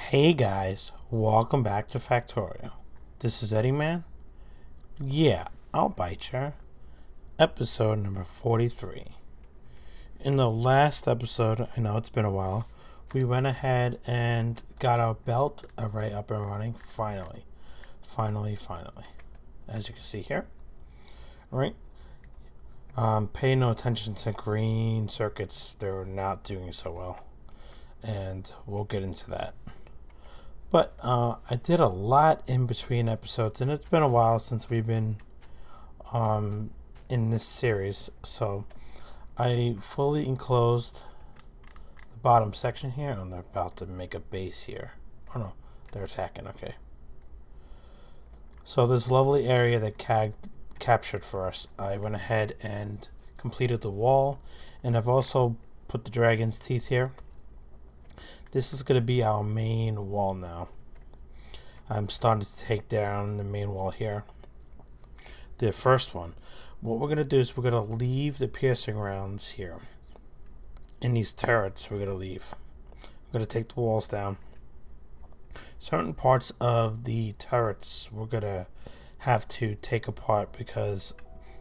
Hey guys, welcome back to Factorio. This is EddieMan. Yeah, I'll bite ya. Episode number 43. In the last episode, I know it's been a while, we went ahead and got our belt array up and running. Finally. As you can see here. Alright. Pay no attention to green circuits. They're not doing so well. And we'll get into that. But I did a lot in between episodes, and it's been a while since we've been in this series. So I fully enclosed the bottom section here, and they're about to make a base here. Oh no, they're attacking, okay. So this lovely area that captured for us, I went ahead and completed the wall, and I've also put the dragon's teeth here. This is going to be our main wall now. I'm starting to take down the main wall here. The first one. What we're going to do is we're going to leave the piercing rounds here. In these turrets we're going to leave. We're going to take the walls down. Certain parts of the turrets we're going to have to take apart because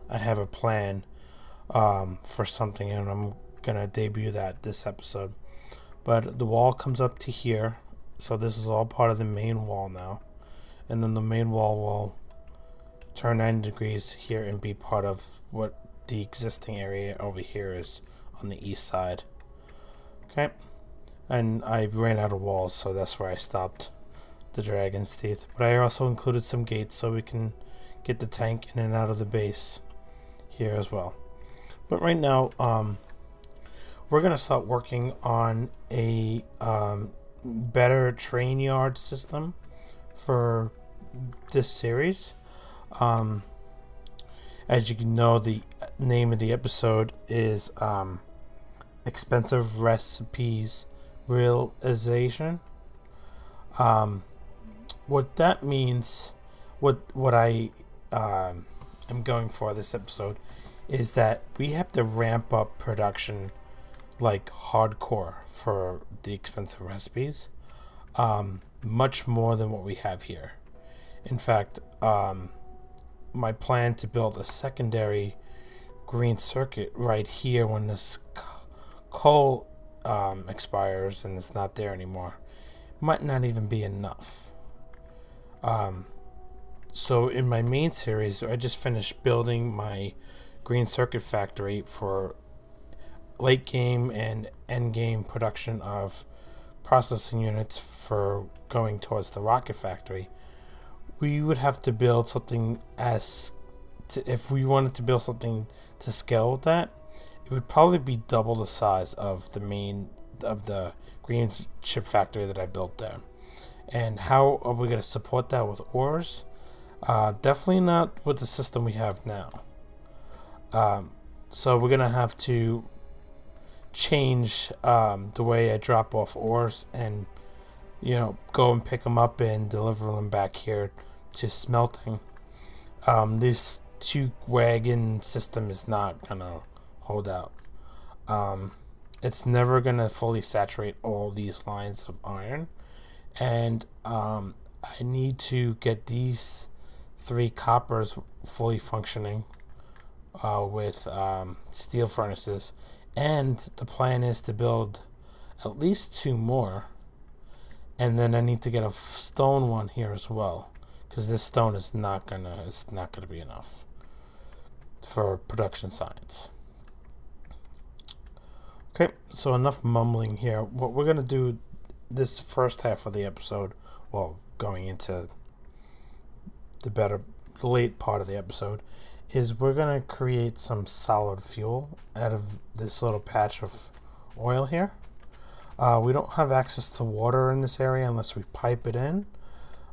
I have a plan for something, and I'm going to debut that this episode. But the wall comes up to here, so this is all part of the main wall now. And then the main wall will turn 90 degrees here and be part of what the existing area over here is on the east side. Okay, and I ran out of walls, so that's where I stopped the dragon's teeth. But I also included some gates so we can get the tank in and out of the base here as well. But right now, we're going to start working on a better train yard system for this series. As you can know, the name of the episode is Expensive Recipes Realization. What that means, what I am going for this episode is that we have to ramp up production like hardcore for the expensive recipes, much more than what we have here. In fact, my plan to build a secondary green circuit right here when this coal expires and it's not there anymore might not even be enough. So in my main series, I just finished building my green circuit factory for late game and end game production of processing units for going towards the rocket factory. We would have to build something if we wanted to build something to scale with that, it would probably be double the size of the green chip factory that I built there. And how are we going to support that with ores? Definitely not with the system we have now. So we're going to have to change the way I drop off ores and go and pick them up and deliver them back here to smelting. This two wagon system is not gonna hold out. It's never gonna fully saturate all these lines of iron, and I need to get these 3 coppers fully functioning with steel furnaces. And the plan is to build at least 2 more. And then I need to get a stone one here as well, because this stone is not gonna be enough for production science. Okay, so enough mumbling here. What we're gonna do this first half of the episode, well, going into the late part of the episode, is we're going to create some solid fuel out of this little patch of oil here. We don't have access to water in this area unless we pipe it in,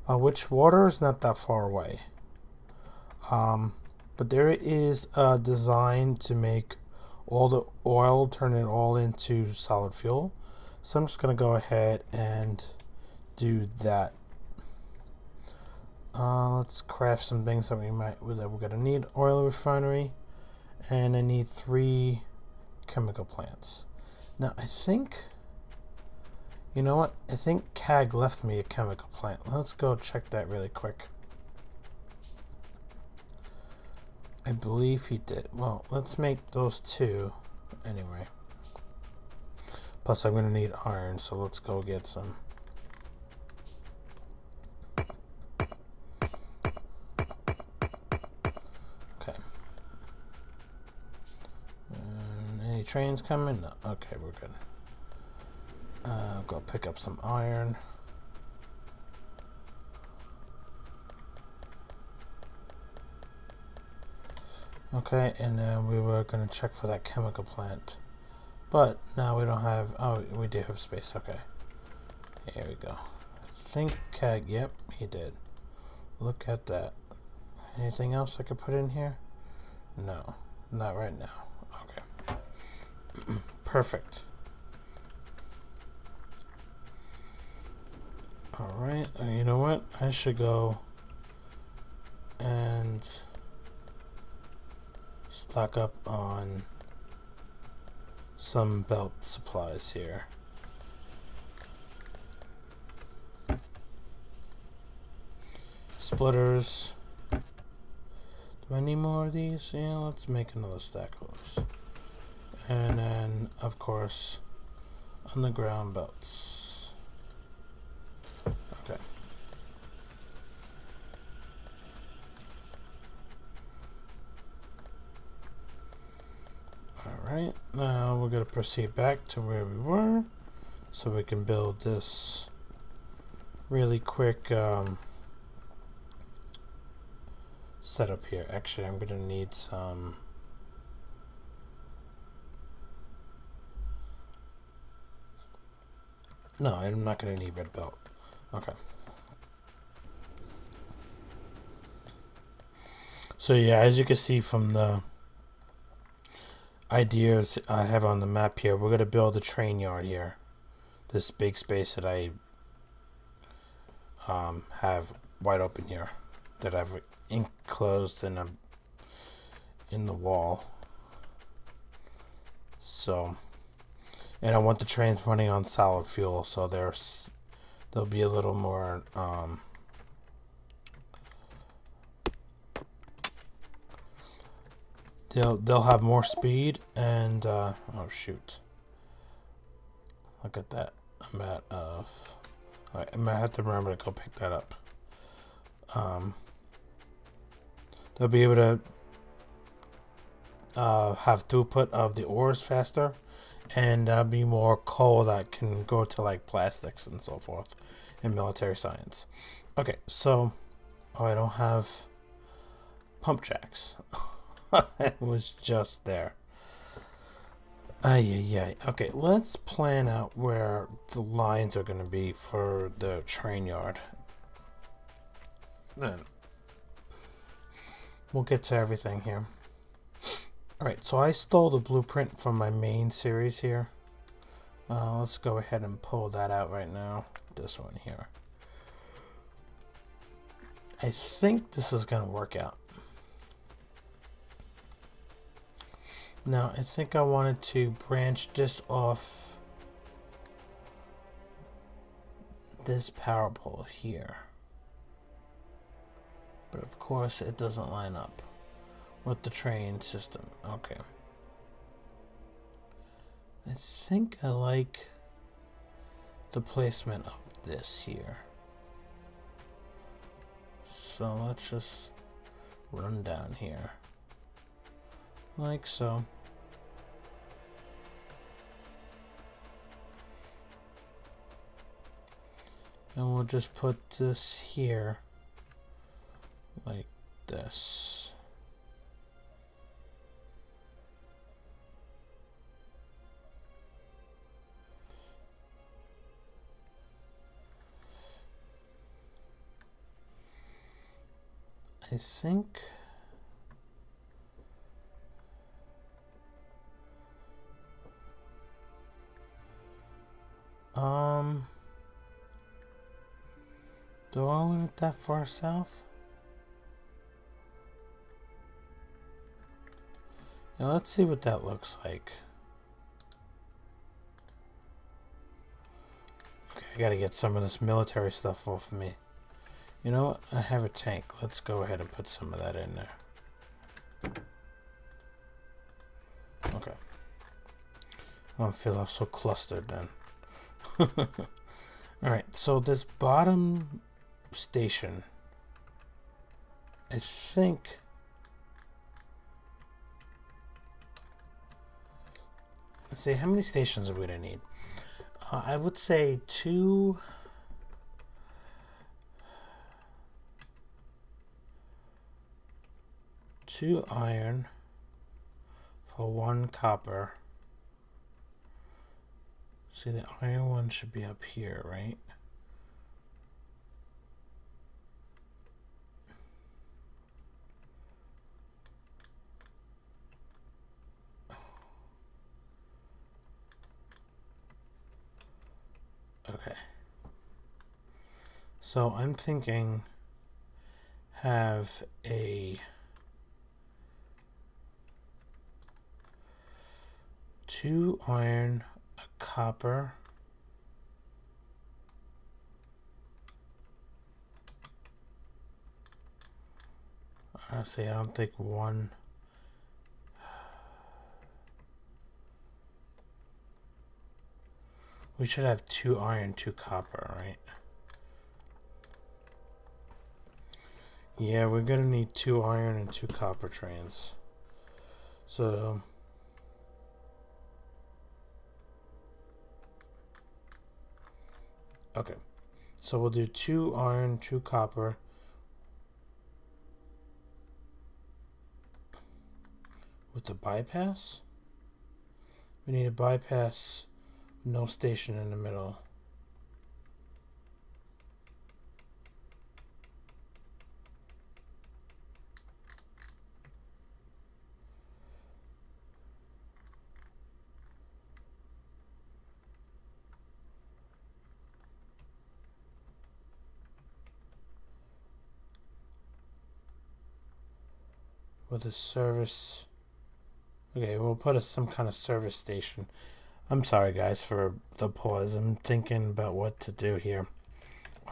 which water is not that far away. But there is a design to make all the oil, turn it all into solid fuel. So I'm just going to go ahead and do that. Let's craft some things that we're gonna need. Oil refinery, and I need 3 chemical plants. Now I think You know what? I think CAG left me a chemical plant. Let's go check that really quick. I believe he did. Well, let's make those two anyway. Plus, I'm going to need iron, so let's go get some. Okay. Any trains coming? No. Okay, we're good. Go pick up some iron. Okay, and then we were going to check for that chemical plant. But now we don't have... Oh, we do have space. Okay. Here we go. I think CAG... Yep, he did. Look at that. Anything else I could put in here? No. Not right now. Okay. Perfect. Alright. You know what? I should go and stock up on some belt supplies here. Splitters. Do I need more of these? Yeah, let's make another stack of those. And then, of course, underground belts. Okay. Alright, now we're going to proceed back to where we were so we can build this really quick setup here. Actually, I'm going to need some... No, I'm not going to need red belt. Okay. So yeah, as you can see from the ideas I have on the map here, we're going to build a train yard here. This big space that I have wide open here, that I've enclosed in the wall. So, and I want the trains running on solid fuel, so there'll be a little more they'll have more speed and oh shoot, look at that. I'm out of... Alright, I might have to remember to go pick that up. They'll be able to have throughput of the ores faster, and there'll be more coal that can go to like plastics and so forth in military science. Okay, so I don't have pump jacks. It was just there. Ay. Okay, let's plan out where the lines are going to be for the train yard. Then we'll get to everything here. Alright, so I stole the blueprint from my main series here. Let's go ahead and pull that out right now. This one here. I think this is going to work out. Now, I think I wanted to branch this off this power pole here. But of course, it doesn't line up with the train system. Okay. I think I like the placement of this here. So let's just run down here. Like so. And we'll just put this here like this. I think do I want it that far south? Now let's see what that looks like. Okay, I gotta get some of this military stuff off of me. You know what? I have a tank. Let's go ahead and put some of that in there. Okay. I don't feel so clustered then. Alright, so this bottom station, I think... Let's see, how many stations are we going to need? I would say two iron for one copper. See, the iron one should be up here, right? Okay. So I'm thinking have a 2 iron, a copper, honestly I don't think one, we should have 2 iron, 2 copper, right? Yeah, we're gonna need 2 iron and 2 copper trains. So okay, so we'll do 2 iron, 2 copper. With the bypass? We need a bypass, no station in the middle. With a service. Okay, we'll put some kind of service station. I'm sorry guys for the pause. I'm thinking about what to do here.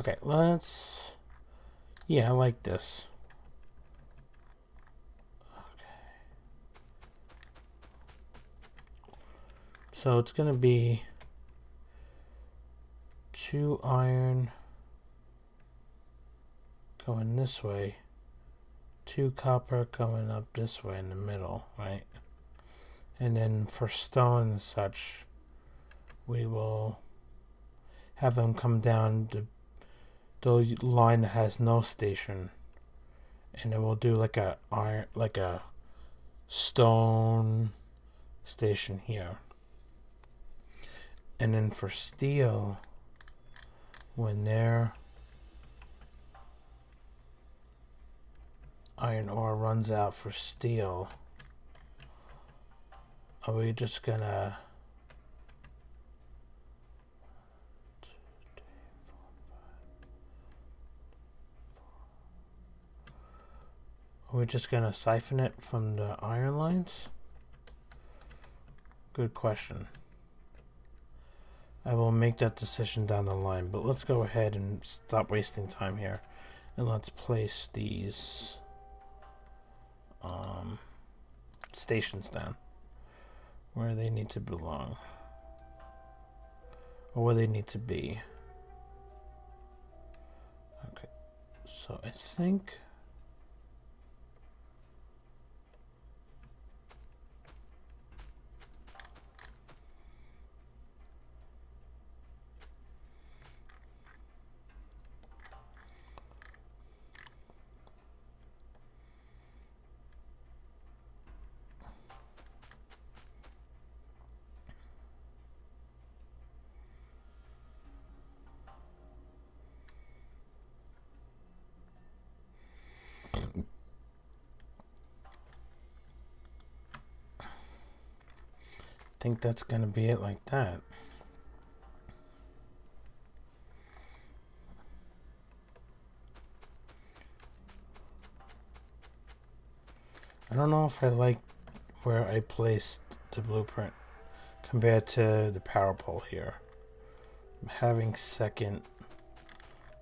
Okay, let's... Yeah, I like this. Okay. So it's gonna be 2 iron going this way. 2 copper coming up this way in the middle, right? And then for stone and such, we will have them come down the line that has no station, and then we'll do like a iron, like a stone station here. And then for steel, when their iron ore runs out for steel, are we just gonna siphon it from the iron lines? Good question. I will make that decision down the line, but let's go ahead and stop wasting time here, and let's place these stations down where they need to belong, or where they need to be. Okay, so I think that's gonna be it like that. I don't know if I like where I placed the blueprint compared to the power pole here. I'm having second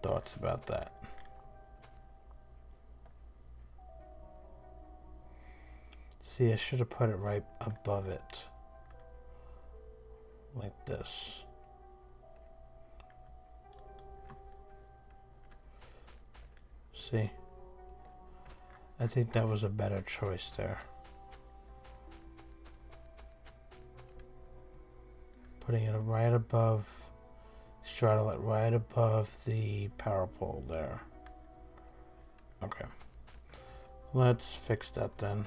thoughts about that. See, I should have put it right above it. Like this. See? I think that was a better choice there. Putting it right above, straddle it right above the power pole there. Okay. Let's fix that then.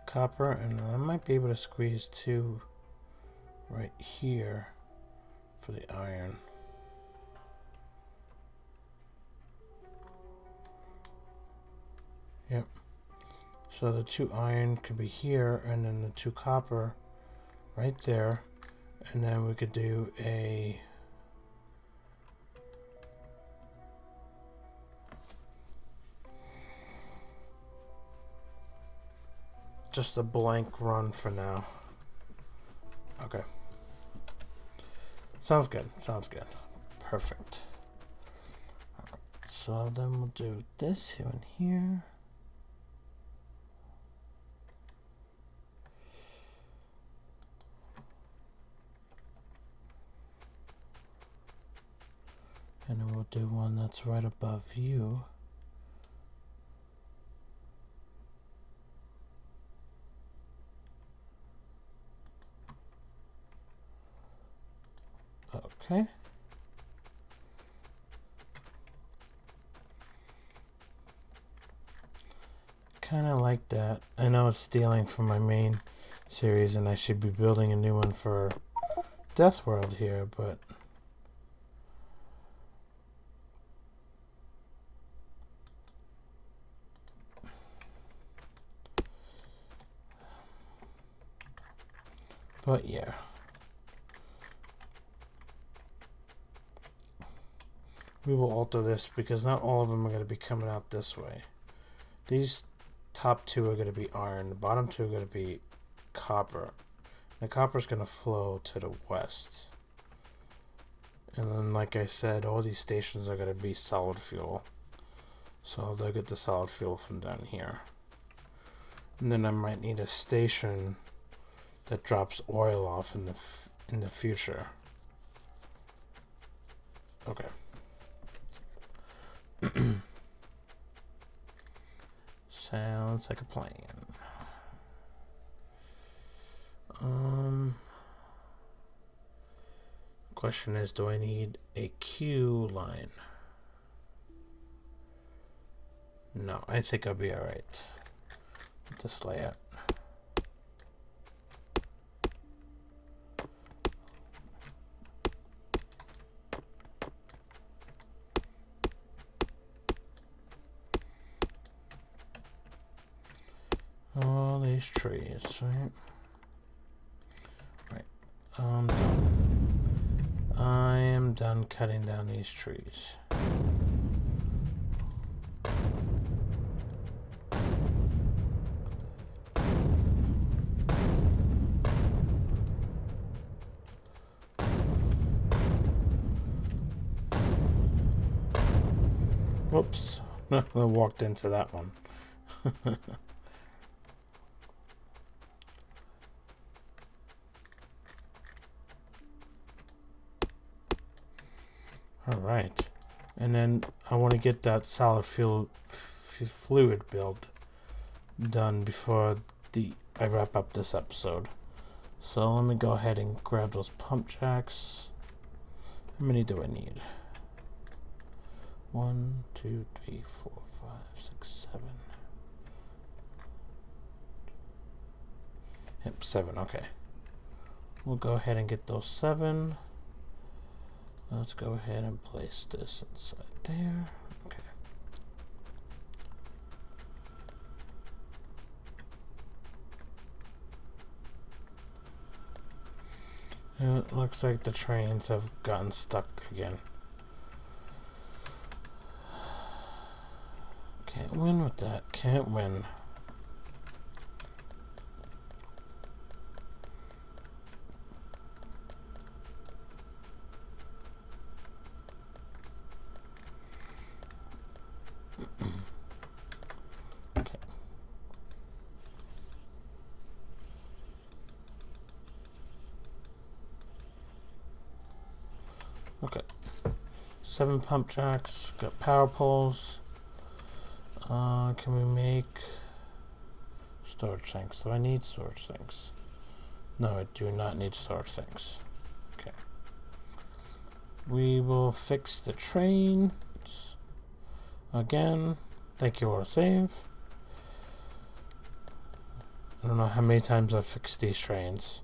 Copper, and I might be able to squeeze two right here for the iron. Yep. So the two iron could be here, and then the two copper right there, and then we could do a just a blank run for now. Okay. Sounds good. Sounds good. Perfect. Alright, so then we'll do this here and here. And then we'll do one that's right above you. Okay. Kind of like that. I know it's stealing from my main series and I should be building a new one for Death World here, but yeah. We will alter this because not all of them are going to be coming out this way. These top two are going to be iron. The bottom two are going to be copper. The copper is going to flow to the west. And then, like I said, all these stations are going to be solid fuel. So they'll get the solid fuel from down here. And then I might need a station that drops oil off in the future. Okay. Sounds like a plan. Question is, do I need a Q line? No, I think I'll be alright with this layout. All these trees, right? Right. Done. I am done cutting down these trees. Whoops. I walked into that one. All right, and then I want to get that solid fuel fluid built done before I wrap up this episode. So let me go ahead and grab those pump jacks. How many do I need? 1, 2, 3, 4, 5, 6, 7. Yep, 7, okay. We'll go ahead and get those 7. Let's go ahead and place this inside there. Okay. And it looks like the trains have gotten stuck again. Can't win with that. Can't win. Okay. 7 pump jacks. Got power poles. Can we make storage tanks? Do I need storage tanks? No, I do not need storage tanks. Okay. We will fix the train again. Thank you, autosave. I don't know how many times I've fixed these trains.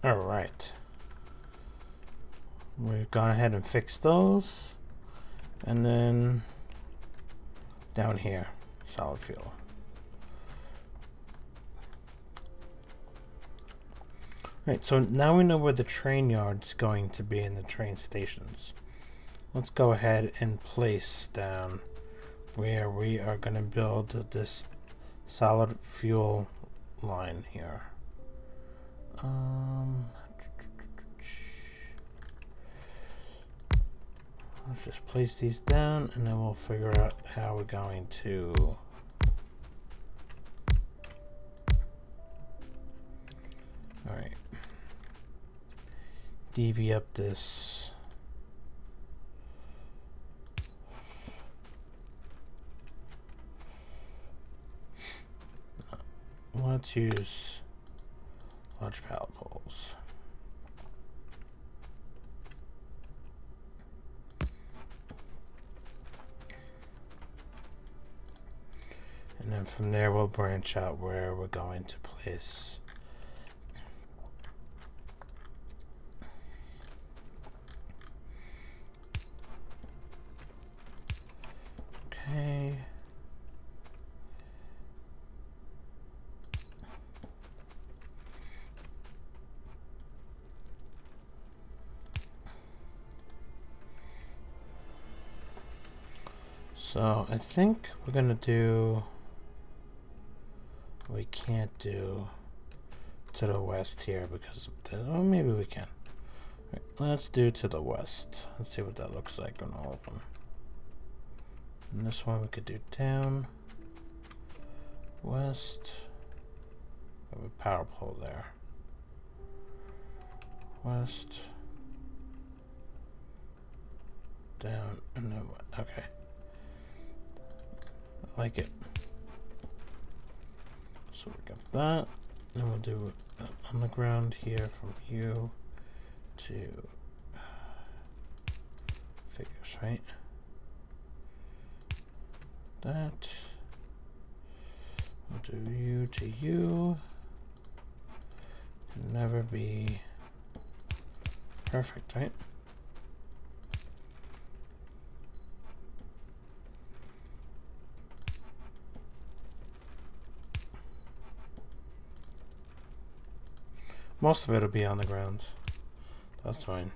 Alright. We've gone ahead and fixed those. And then down here, solid fuel. Right, so now we know where the train yard's going to be in the train stations. Let's go ahead and place down where we are going to build this solid fuel line here. Let's just place these down and then we'll figure out how we're going to alright, DV up this let's use large pallet poles. And then from there we'll branch out where we're going to place okay. So I think we're gonna do we can't do to the west here because of the, oh, maybe we can. Right, let's do to the west. Let's see what that looks like on all of them. And this one we could do down, west. We have a power pole there. West, down, and then okay. like it. So we got that. And we'll do on the ground here from you to figures, right? That. We'll do you to you. Can never be perfect, right? Most of it will be on the ground. That's fine.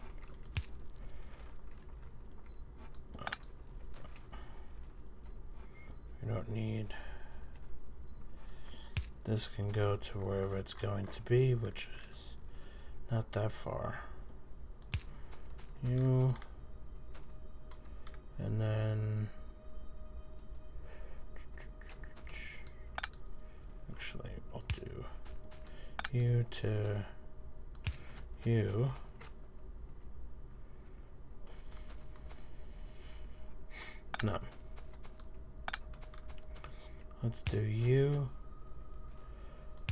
We don't need... This can go to wherever it's going to be, which is not that far. You... And then... Actually, we'll do you to... You. No. Let's do you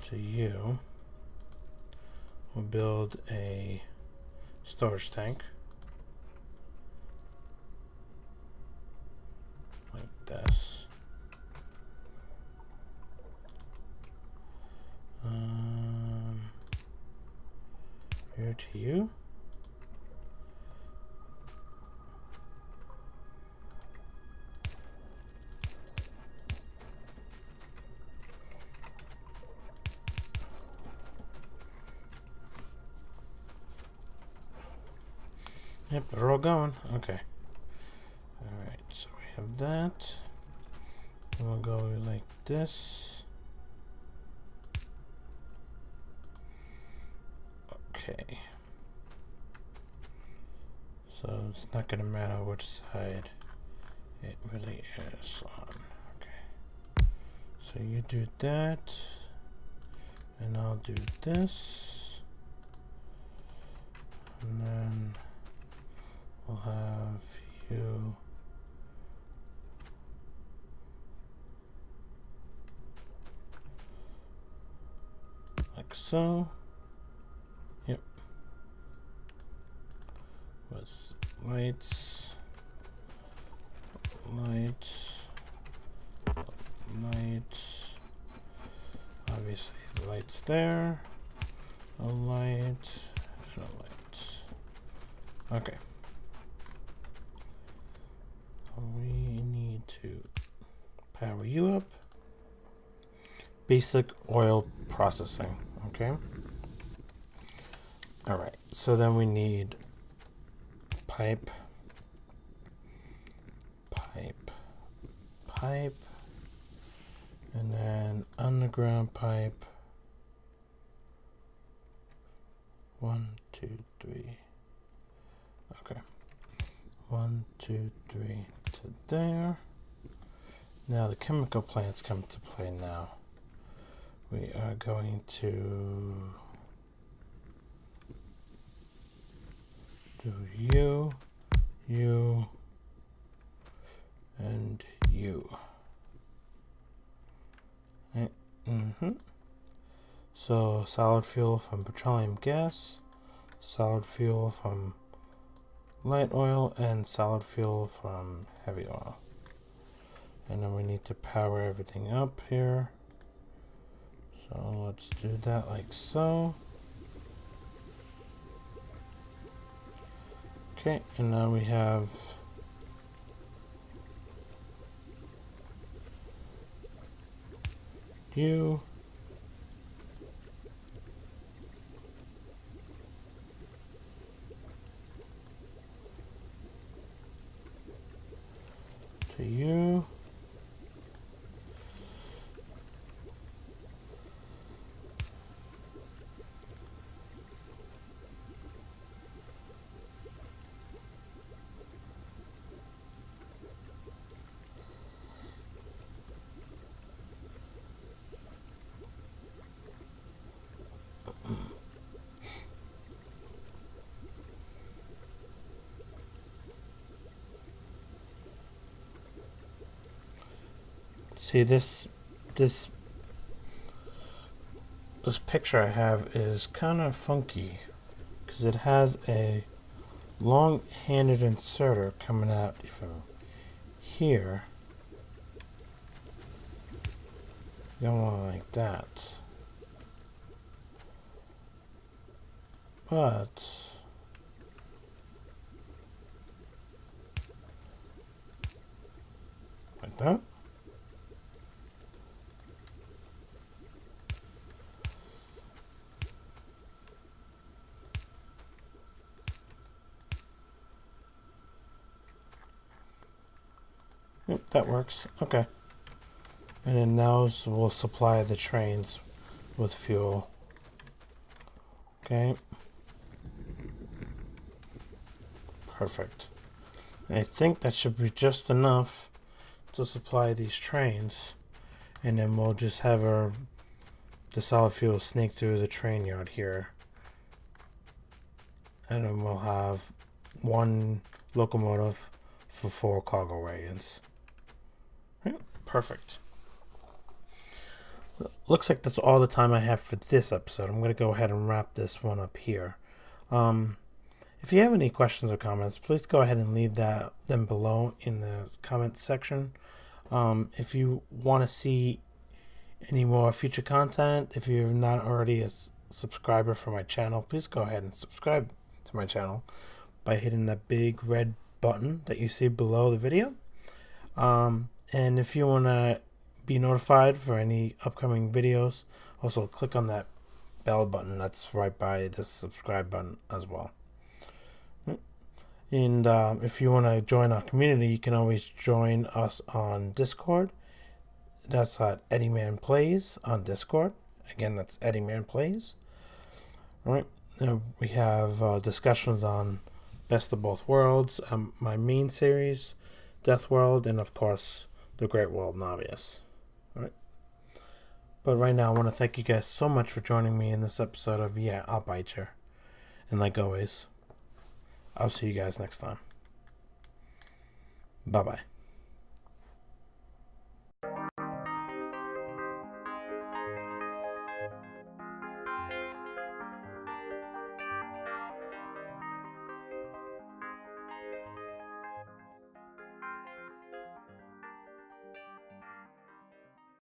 to you. We'll build a storage tank. Like this. Here to you. Yep, they're all going. Okay. Alright, so we have that. And we'll go like this. Okay. So it's not going to matter which side it really is on. Okay. So you do that. And I'll do this. And then we'll have you like so. Yep. With lights, obviously the lights there, a light, and a light. Okay. We need to power you up. Basic oil processing, okay? Alright, so then we need pipe, and then underground pipe. 1, 2, 3. Okay. 1, 2, 3 to there. Now the chemical plants come to play now. We are going to do you, and you. Right. So solid fuel from petroleum gas, solid fuel from light oil, and solid fuel from heavy oil. And then we need to power everything up here. So let's do that like so. Okay, and now we have you, to you, See, this picture I have is kind of funky because it has a long-handed inserter coming out from here. You don't want it like that. But like that. Yep, that works. Okay. And then those will supply the trains with fuel. Okay. Perfect. And I think that should be just enough to supply these trains. And then we'll just have the solid fuel snake through the train yard here. And then we'll have one locomotive for 4 cargo wagons. Right, perfect. Looks like that's all the time I have for this episode. I'm going to go ahead and wrap this one up here. If you have any questions or comments, please go ahead and leave them below in the comments section. If you want to see any more future content, if you're not already a subscriber for my channel, please go ahead and subscribe to my channel by hitting that big red button that you see below the video. And if you want to be notified for any upcoming videos, also click on that bell button that's right by the subscribe button as well. And if you want to join our community, you can always join us on Discord. That's at EddieManPlays on Discord. Again, that's EddieManPlays. All right. We have discussions on Best of Both Worlds, my main series, Death World, and of course, the Great Wall of Nauvis. All right. But right now, I want to thank you guys so much for joining me in this episode of Yeah, I'll Bite You. And like always, I'll see you guys next time. Bye-bye.